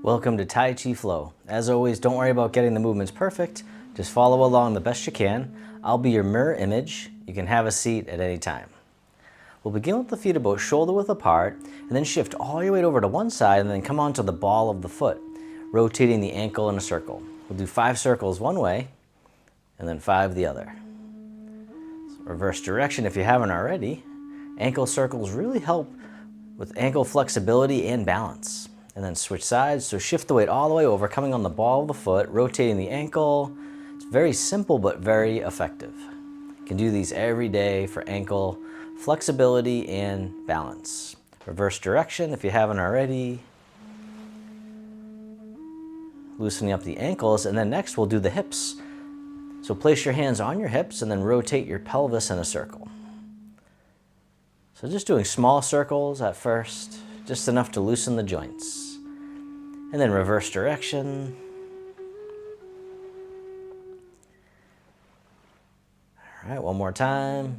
Welcome to Tai Chi Flow. As always, don't worry about getting the movements perfect. Just follow along the best you can. I'll be your mirror image. You can have a seat at any time. We'll begin with the feet about shoulder width apart, and then shift all your weight over to one side, and then come onto the ball of the foot, rotating the ankle in a circle. We'll do 5 circles one way, and then 5 the other. So reverse direction if you haven't already. Ankle circles really help with ankle flexibility and balance. And then switch sides, so shift the weight all the way over, coming on the ball of the foot, rotating the ankle. It's very simple but very effective. You can do these every day for ankle flexibility and balance. Reverse direction if you haven't already. Loosening up the ankles, and then next we'll do the hips. So place your hands on your hips and then rotate your pelvis in a circle. So just doing small circles at first, just enough to loosen the joints. And then reverse direction. All right, one more time.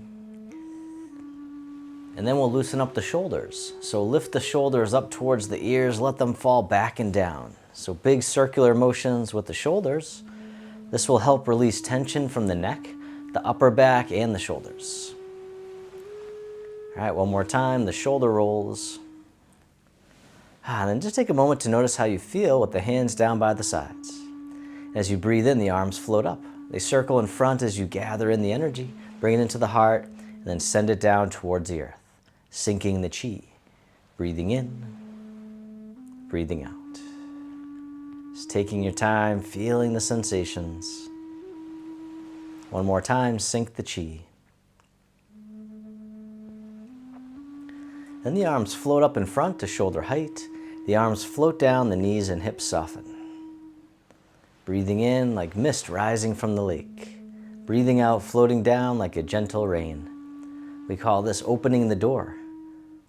And then we'll loosen up the shoulders. So lift the shoulders up towards the ears, let them fall back and down. So big circular motions with the shoulders. This will help release tension from the neck, the upper back, and the shoulders. All right, one more time, the shoulder rolls. And then just take a moment to notice how you feel with the hands down by the sides. As you breathe in, the arms float up. They circle in front as you gather in the energy, bring it into the heart, and then send it down towards the earth, sinking the chi. Breathing in, breathing out. Just taking your time, feeling the sensations. One more time, sink the chi. Then the arms float up in front to shoulder height. The arms float down, the knees and hips soften. Breathing in like mist rising from the lake. Breathing out, floating down like a gentle rain. We call this opening the door,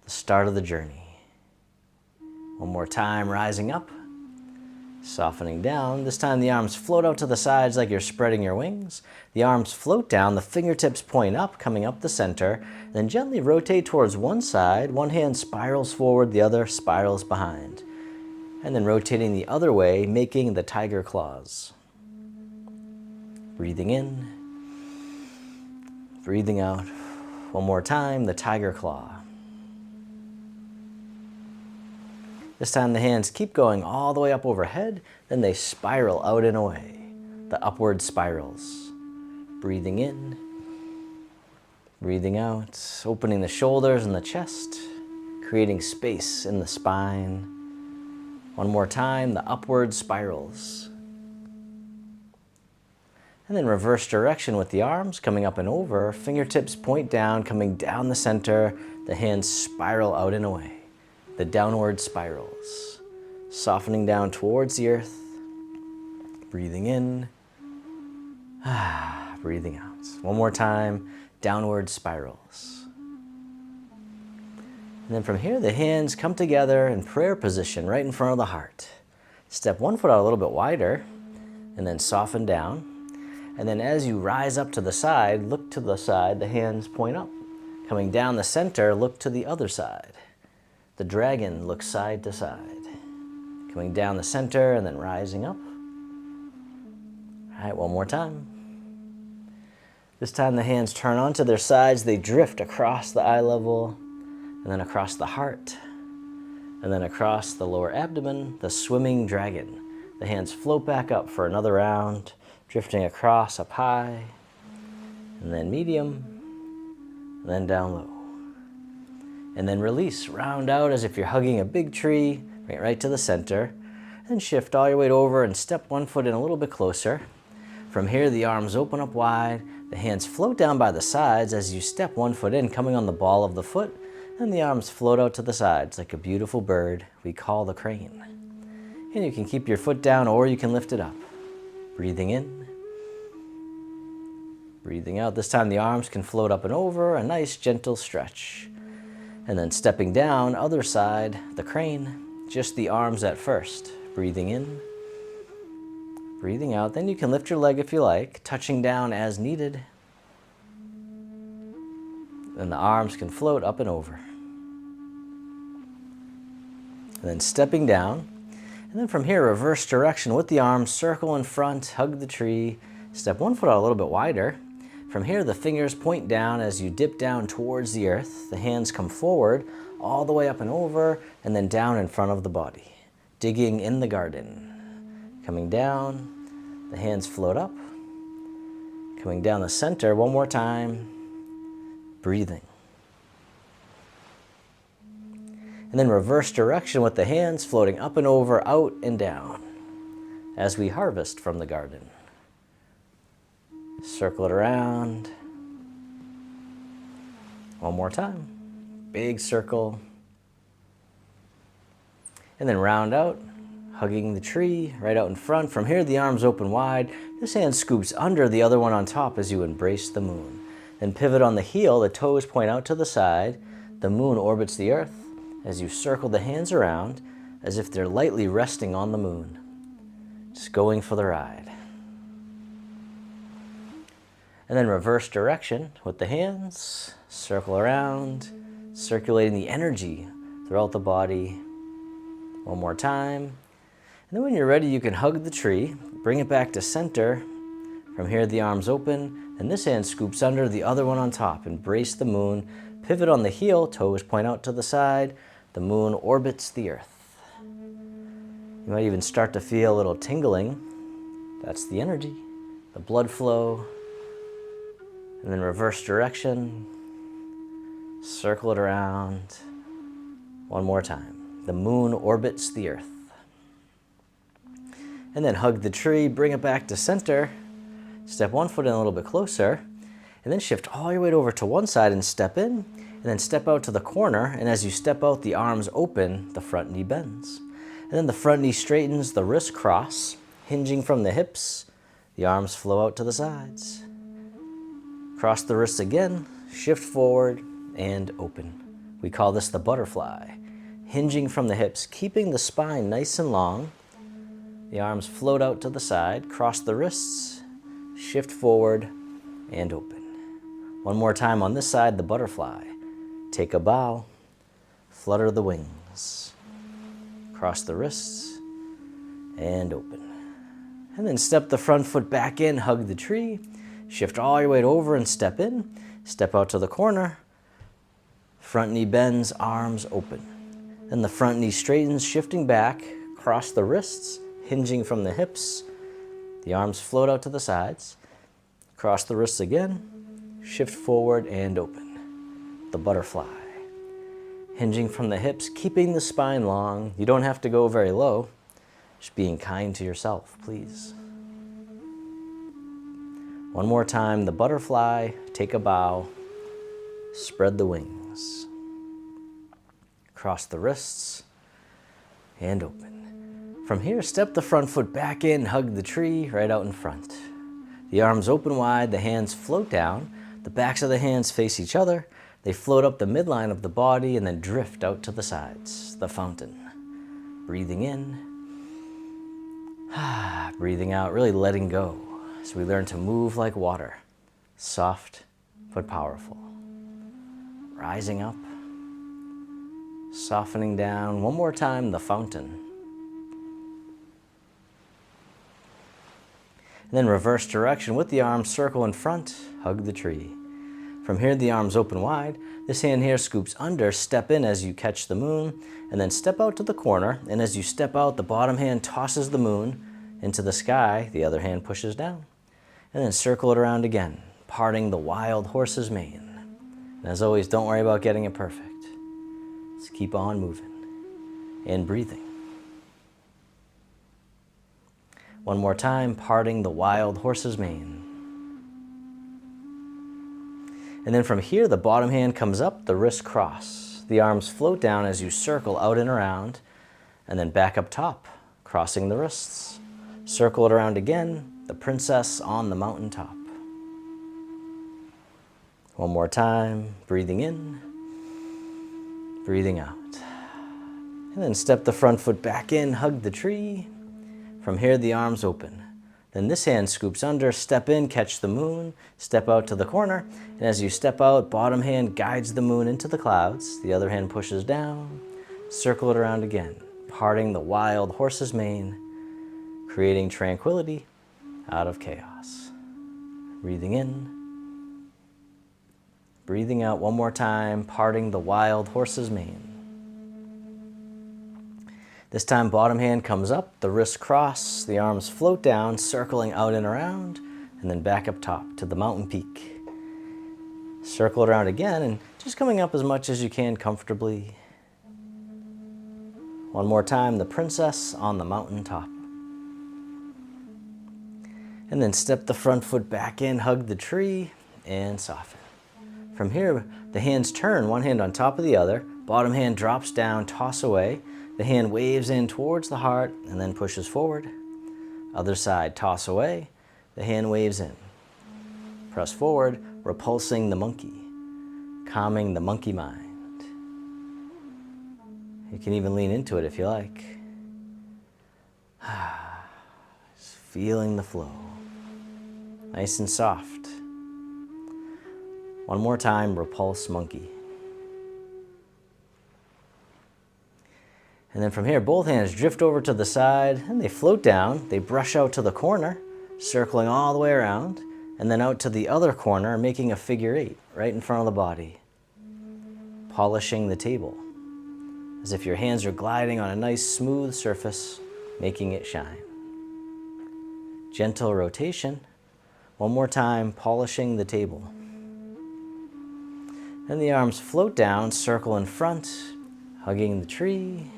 the start of the journey. One more time, rising up, softening down. This time the arms float out to the sides like you're spreading your wings. The arms float down, the fingertips point up, coming up the center. Then gently rotate towards one side. One hand spirals forward, the other spirals behind. And then rotating the other way, making the tiger claws. Breathing in, breathing out. One more time, the tiger claw. This time the hands keep going all the way up overhead, then they spiral out and away, the upward spirals. Breathing in, breathing out, opening the shoulders and the chest, creating space in the spine. One more time, the upward spirals. And then reverse direction with the arms, coming up and over, fingertips point down, coming down the center, the hands spiral out and away. The downward spirals, softening down towards the earth, breathing in, breathing out. One more time, downward spirals. And then from here, the hands come together in prayer position right in front of the heart. Step one foot out a little bit wider, and then soften down. And then as you rise up to the side, look to the side, the hands point up. Coming down the center, look to the other side. The dragon looks side to side. Coming down the center and then rising up. All right, one more time. This time the hands turn onto their sides. They drift across the eye level and then across the heart and then across the lower abdomen, the swimming dragon. The hands float back up for another round, drifting across up high and then medium and then down low. And then release, round out as if you're hugging a big tree, bring it right to the center, and shift all your weight over and step one foot in a little bit closer. From here, the arms open up wide, the hands float down by the sides as you step one foot in, coming on the ball of the foot, and the arms float out to the sides like a beautiful bird we call the crane. And you can keep your foot down or you can lift it up. Breathing in, breathing out. This time the arms can float up and over, a nice gentle stretch. And then stepping down, other side, the crane, just the arms at first. Breathing in, breathing out. Then you can lift your leg if you like, touching down as needed. Then the arms can float up and over. And then stepping down, And then from here, reverse direction with the arms, circle in front, hug the tree, step one foot out a little bit wider. From here, the fingers point down as you dip down towards the earth. The hands come forward, all the way up and over, and then down in front of the body. Digging in the garden. Coming down, the hands float up. Coming down the center, one more time, breathing. And then reverse direction with the hands floating up and over, out and down, as we harvest from the garden. Circle it around. One more time. Big circle. And then round out, hugging the tree right out in front. From here, the arms open wide. This hand scoops under, the other one on top as you embrace the moon. Then pivot on the heel, the toes point out to the side. The moon orbits the earth as you circle the hands around as if they're lightly resting on the moon. Just going for the ride. And then reverse direction with the hands, circle around, circulating the energy throughout the body. One more time. And then when you're ready, you can hug the tree, bring it back to center. From here, the arms open, and this hand scoops under, the other one on top. Embrace the moon, pivot on the heel, toes point out to the side. The moon orbits the earth. You might even start to feel a little tingling. That's the energy, the blood flow. And then reverse direction, circle it around. One more time. The moon orbits the earth. And then hug the tree, bring it back to center. Step one foot in a little bit closer, and then shift all your weight over to one side and step in, and then step out to the corner. And as you step out, the arms open, the front knee bends. And then the front knee straightens, the wrists cross, hinging from the hips. The arms flow out to the sides. Cross the wrists again, shift forward and open. We call this the butterfly. Hinging from the hips, keeping the spine nice and long. The arms float out to the side, cross the wrists, shift forward and open. One more time on this side, the butterfly. Take a bow, flutter the wings, cross the wrists and open. And then step the front foot back in, hug the tree, shift all your weight over and step in, step out to the corner, front knee bends, arms open. Then the front knee straightens, shifting back, cross the wrists, hinging from the hips. The arms float out to the sides, cross the wrists again, shift forward and open. The butterfly. Hinging from the hips, keeping the spine long. You don't have to go very low. Just being kind to yourself, please. One more time, the butterfly, take a bow, spread the wings. Cross the wrists and open. From here, step the front foot back in, hug the tree right out in front. The arms open wide, the hands float down, the backs of the hands face each other. They float up the midline of the body and then drift out to the sides, the fountain. Breathing in, breathing out, really letting go. So we learn to move like water, soft but powerful. Rising up, softening down. One more time, the fountain. And then reverse direction with the arms, circle in front, hug the tree. From here, the arms open wide. This hand here scoops under, step in as you catch the moon, and then step out to the corner. And as you step out, the bottom hand tosses the moon into the sky, the other hand pushes down. And then circle it around again, parting the wild horse's mane. And as always, don't worry about getting it perfect. Just keep on moving and breathing. One more time, parting the wild horse's mane. And then from here, the bottom hand comes up, the wrists cross. The arms float down as you circle out and around, and then back up top, crossing the wrists. Circle it around again, the princess on the mountaintop. One more time, breathing in, breathing out. And then step the front foot back in, hug the tree. From here, the arms open. Then this hand scoops under, step in, catch the moon, step out to the corner, and as you step out, bottom hand guides the moon into the clouds, the other hand pushes down, circle it around again, parting the wild horse's mane, creating tranquility out of chaos. Breathing in, breathing out one more time, parting the wild horse's mane. This time, bottom hand comes up, the wrists cross, the arms float down, circling out and around, and then back up top to the mountain peak. Circle it around again, and just coming up as much as you can comfortably. One more time, the princess on the mountain top. And then step the front foot back in, hug the tree, and soften. From here, the hands turn, one hand on top of the other, bottom hand drops down, toss away. The hand waves in towards the heart and then pushes forward. Other side, toss away. The hand waves in. Press forward, repulsing the monkey, calming the monkey mind. You can even lean into it if you like. Just feeling the flow. Nice and soft. One more time, repulse monkey. And then from here, both hands drift over to the side and they float down. They brush out to the corner, circling all the way around, and then out to the other corner, making a figure 8 right in front of the body. Polishing the table, as if your hands are gliding on a nice smooth surface, making it shine. Gentle rotation. One more time, polishing the table. Then the arms float down, circle in front, hugging the tree.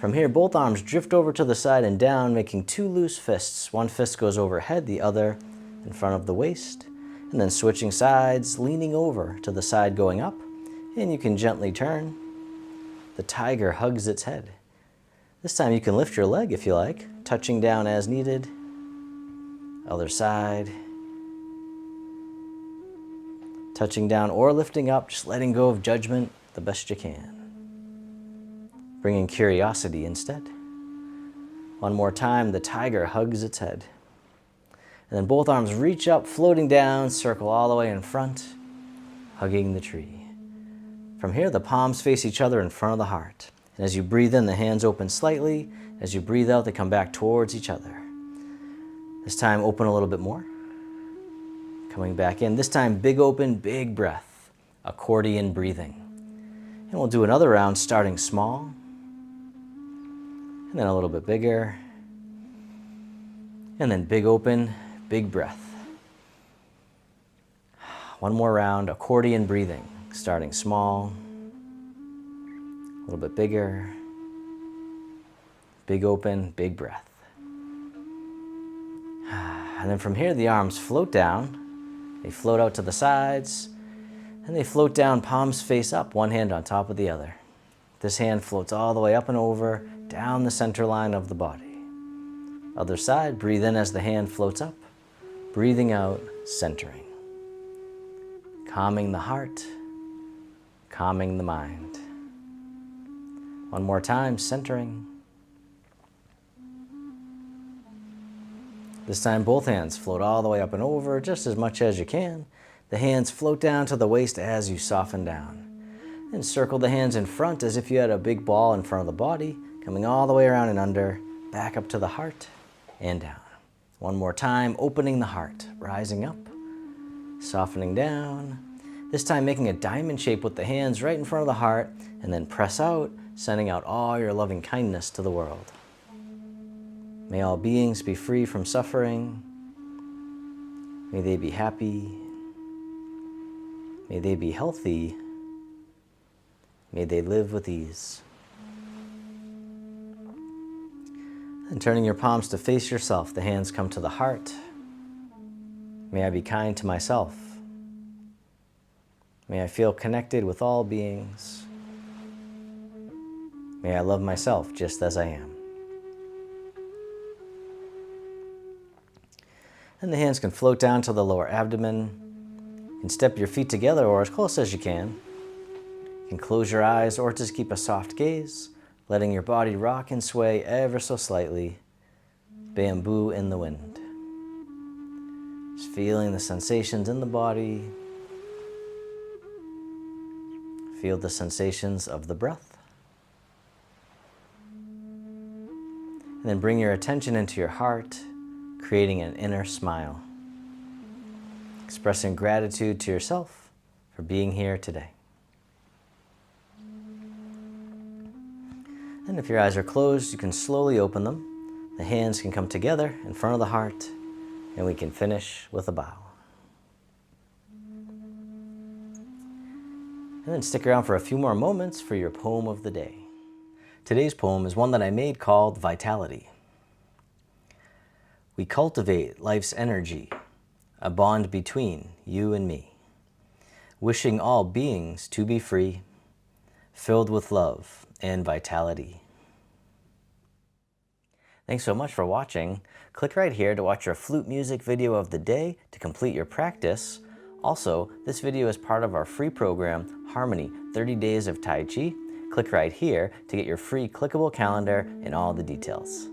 From here, both arms drift over to the side and down, making 2 loose fists. One fist goes overhead, the other in front of the waist. And then switching sides, leaning over to the side going up. And you can gently turn. The tiger hugs its head. This time you can lift your leg if you like, touching down as needed. Other side. Touching down or lifting up, just letting go of judgment the best you can. Bringing curiosity instead. One more time, the tiger hugs its head. And then both arms reach up, floating down, circle all the way in front, hugging the tree. From here, the palms face each other in front of the heart. And as you breathe in, the hands open slightly. As you breathe out, they come back towards each other. This time, open a little bit more. Coming back in. This time, big open, big breath. Accordion breathing. And we'll do another round, starting small. And then a little bit bigger. And then big open, big breath. One more round, accordion breathing. Starting small. A little bit bigger. Big open, big breath. And then from here, the arms float down. They float out to the sides. And they float down, palms face up, one hand on top of the other. This hand floats all the way up and over, down the center line of the body. Other side, breathe in as the hand floats up. Breathing out, centering. Calming the heart, calming the mind. One more time, centering. This time, both hands float all the way up and over, just as much as you can. The hands float down to the waist as you soften down. And circle the hands in front as if you had a big ball in front of the body, coming all the way around and under, back up to the heart and down. One more time, opening the heart, rising up, softening down. This time making a diamond shape with the hands right in front of the heart, and then press out, sending out all your loving kindness to the world. May all beings be free from suffering. May they be happy. May they be healthy. May they live with ease. And turning your palms to face yourself, the hands come to the heart. May I be kind to myself. May I feel connected with all beings. May I love myself just as I am. And the hands can float down to the lower abdomen. You can step your feet together or as close as you can. You can close your eyes or just keep a soft gaze, letting your body rock and sway ever so slightly. Bamboo in the wind. Just feeling the sensations in the body. Feel the sensations of the breath. And then bring your attention into your heart, creating an inner smile. Expressing gratitude to yourself for being here today. And if your eyes are closed, you can slowly open them. The hands can come together in front of the heart, and we can finish with a bow. And then stick around for a few more moments for your poem of the day. Today's poem is one that I made called Vitality. We cultivate life's energy, a bond between you and me, wishing all beings to be free, filled with love and vitality. Thanks so much for watching. Click right here to watch our flute music video of the day to complete your practice. Also, this video is part of our free program, Harmony 30 Days of Tai Chi. Click right here to get your free clickable calendar and all the details.